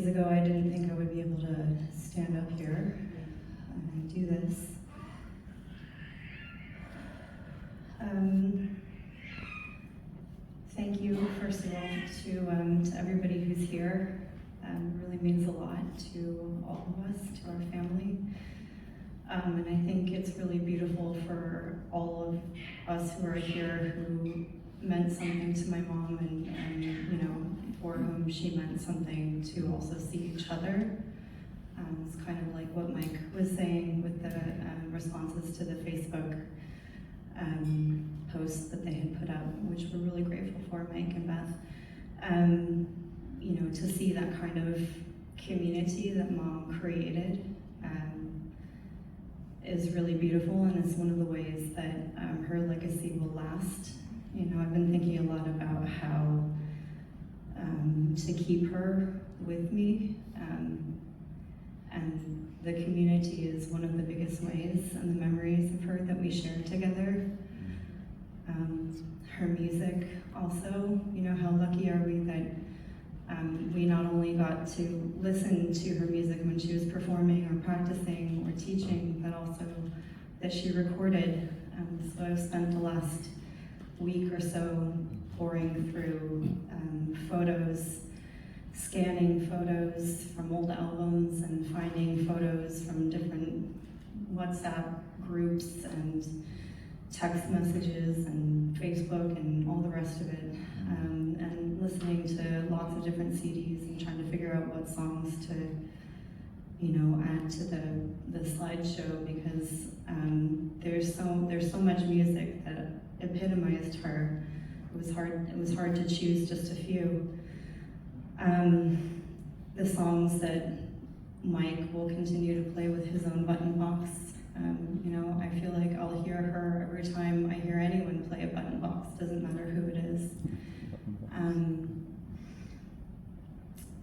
days ago, I didn't think I would be able to stand up here and do this. Thank you, first of all, to everybody who's here. It really means a lot to all of us, to our family. And I think it's really beautiful for all of us who are here who meant something to my mom and you know, for whom she meant something, to also see each other. It's kind of like what Mike was saying with the responses to the Facebook posts that they had put out, which we're really grateful for, Mike and Beth. You know, to see that kind of community that Mom created is really beautiful, and it's one of the ways that her legacy will last. You know, I've been thinking a lot about how to keep her with me, and the community is one of the biggest ways, and the memories of her that we shared together. Her music also, you know, how lucky are we that we not only got to listen to her music when she was performing or practicing or teaching, but also that she recorded. So I've spent the last week or so pouring through photos, scanning photos from old albums and finding photos from different WhatsApp groups and text messages and Facebook and all the rest of it, and listening to lots of different CDs and trying to figure out what songs to, you know, add to the slideshow, because there's so much music that epitomized her. It was hard to choose just a few. The songs that Mike will continue to play with his own button box. You know, I feel like I'll hear her every time I hear anyone play a button box, doesn't matter who it is.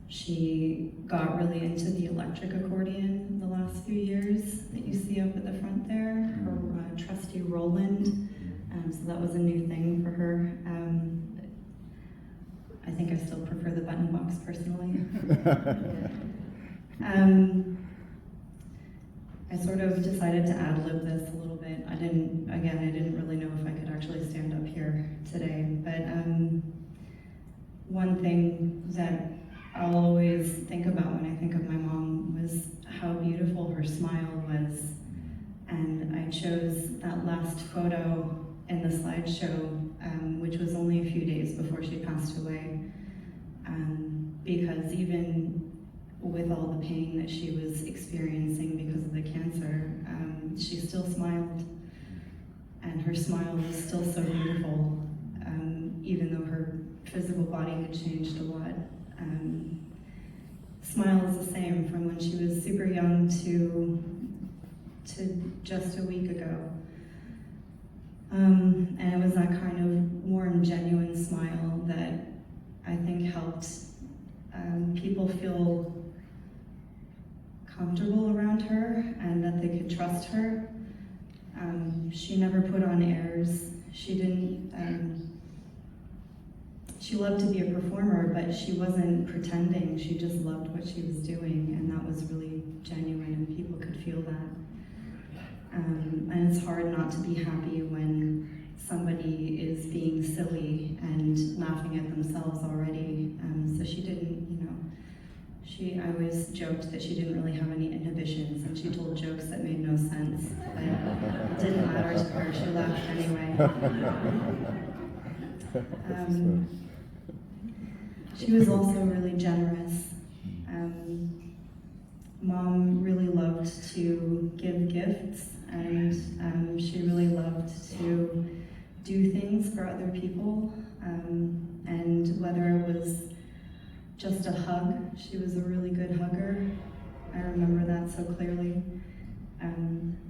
She got really into the electric accordion the last few years that you see up at the front there, her trusty Roland. So that was a new thing for her. I think I still prefer the button box personally. I sort of decided to ad-lib this a little bit. I didn't really know if I could actually stand up here today, but one thing that I'll always think about when I think of my mom was how beautiful her smile was. And I chose that last photo in the slideshow, which was only a few days before she passed away, because even with all the pain that she was experiencing because of the cancer, she still smiled, and her smile was still so beautiful, even though her physical body had changed a lot. Smile is the same from when she was super young to just a week ago. And it was that kind of warm, genuine smile that I think helped people feel comfortable around her and that they could trust her. She never put on airs. She didn't, she loved to be a performer, but she wasn't pretending. She just loved what she was doing, and that was really genuine, and people could feel that. And it's hard not to be happy when somebody is being silly and laughing at themselves already. So she didn't, you know, I always joked that she didn't really have any inhibitions, and she told jokes that made no sense, but it didn't matter to her. She laughed anyway. She was also really generous. Mom really loved to give gifts, and she really loved to do things for other people, and whether it was just a hug, she was a really good hugger. I remember that so clearly.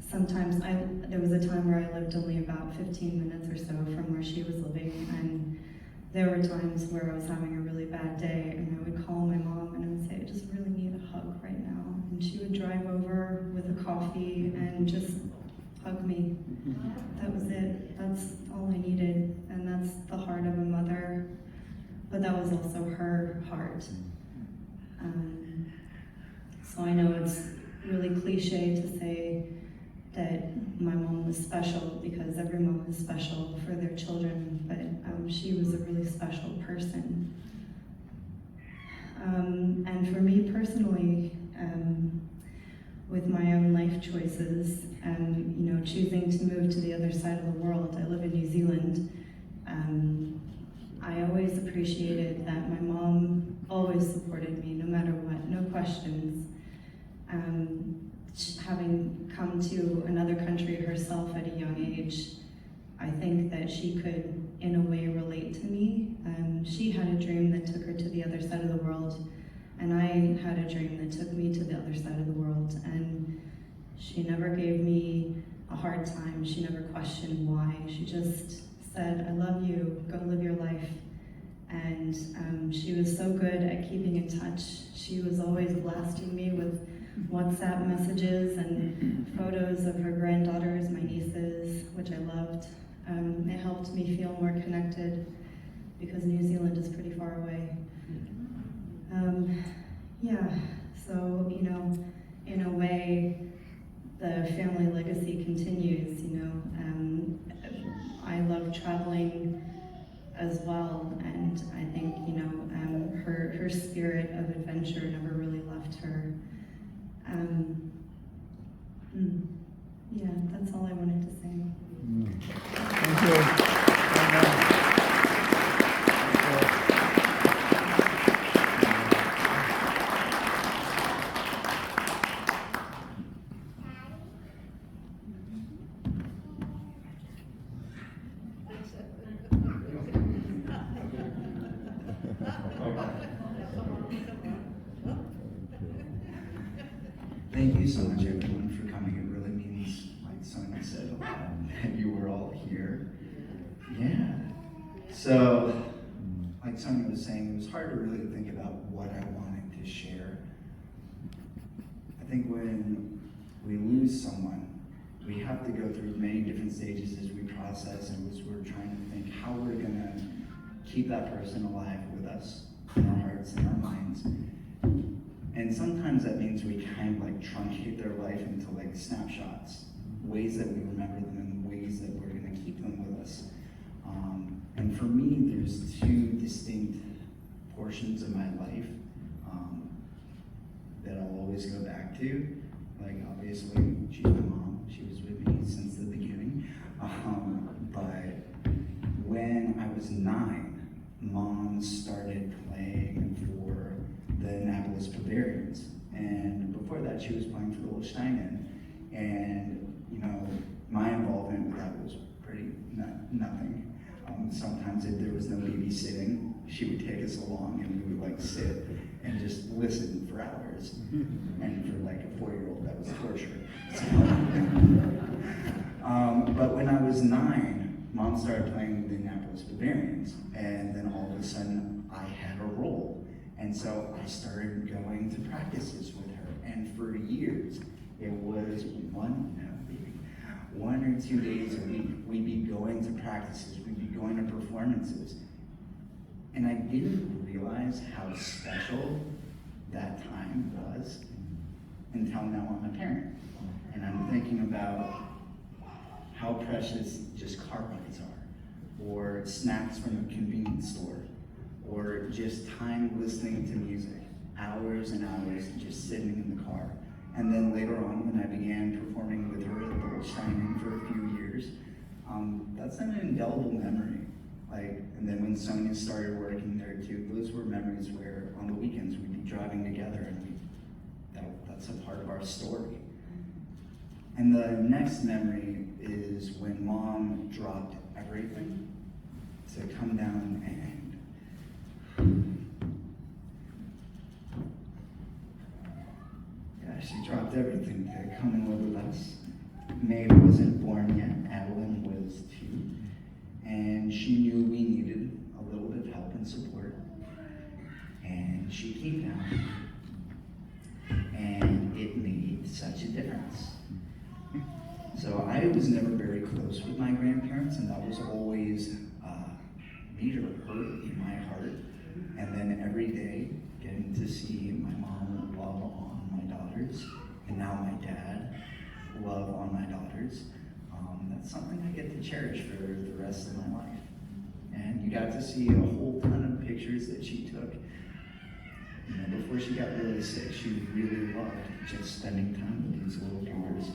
Sometimes there was a time where I lived only about 15 minutes or so from where she was living, and there were times where I was having a really bad day, and I would call my mom and I would say, I just really need a hug right now. And she would drive over with a coffee and just hug me. That was it. That's all I needed. And that's the heart of a mother, but that was also her heart. So I know it's really cliche to say that my mom was special, because every mom is special for their children, but she was a really special person. And for me personally, with my own life choices, choosing to move to the other side of the world, I live in New Zealand. I always appreciated that my mom always supported me, no matter what, no questions. Having come to another country herself at a young age, I think that she could, in a way, relate to me. She had a dream that took her to the other side of the world, and I had a dream that took me to the other side of the world. And she never gave me a hard time. She never questioned why. She just said, "I love you, go live your life." And she was so good at keeping in touch. She was always blasting me with WhatsApp messages and photos of her granddaughters, my nieces, which I loved. It helped me feel more connected, because New Zealand is pretty far away. So, in a way, the family legacy continues, I love traveling as well, and I think, her spirit of adventure never really left her. That's all I wanted to say. Thank you. Thank you so much, everyone, for coming. It really means, like Sonia said, that you were all here. Yeah. So, like Sonia was saying, it was hard to really think about what I wanted to share. I think when we lose someone, we have to go through many different stages as we process and as we're trying to think how we're going to keep that person alive with us in our hearts and our minds. And sometimes that means we kind of like truncate their life into like snapshots, ways that we remember them and ways that we're going to keep them with us. And for me, there's two distinct portions of my life that I'll always go back to. Like, obviously, she's my mom. She was with me since the beginning. But when I was 9, Mom started playing for the Annapolis Bavarians. And before that, she was playing for the Holsteinen. And, my involvement with that was pretty nothing. Sometimes if there was no babysitting, she would take us along and we would like sit and just listen for hours. And for like a 4-year-old, that was torture. So, but when I was 9, Mom started playing the Annapolis Bavarians, and then all of a sudden I had a role. And so I started going to practices with her, and for years, it was 1 or 2 days a week. We'd be going to practices, we'd be going to performances. And I didn't realize how special that time was until now I'm a parent. And I'm thinking about how precious just car rides are, or snacks from a convenience store, or just time listening to music, hours and hours just sitting in the car. And then later on, when I began performing with her at the Holsteinen for a few years, that's an indelible memory. And then when Sonia started working there too, those were memories where on the weekends we'd be driving together, and that's a part of our story. And the next memory is when Mom dropped everything to come down and she dropped everything to come and live with us. Maeve wasn't born yet, Adeline was 2, and she knew we needed a little bit of help and support, and she came down, and it made such a difference. So I was never very close with my grandparents, and that was always near hurt in my heart. And then every day, getting to see my mom love on my daughter love on my daughters, that's something I get to cherish for the rest of my life. And you got to see a whole ton of pictures that she took. You know, before she got really sick, she really loved just spending time with these little daughters.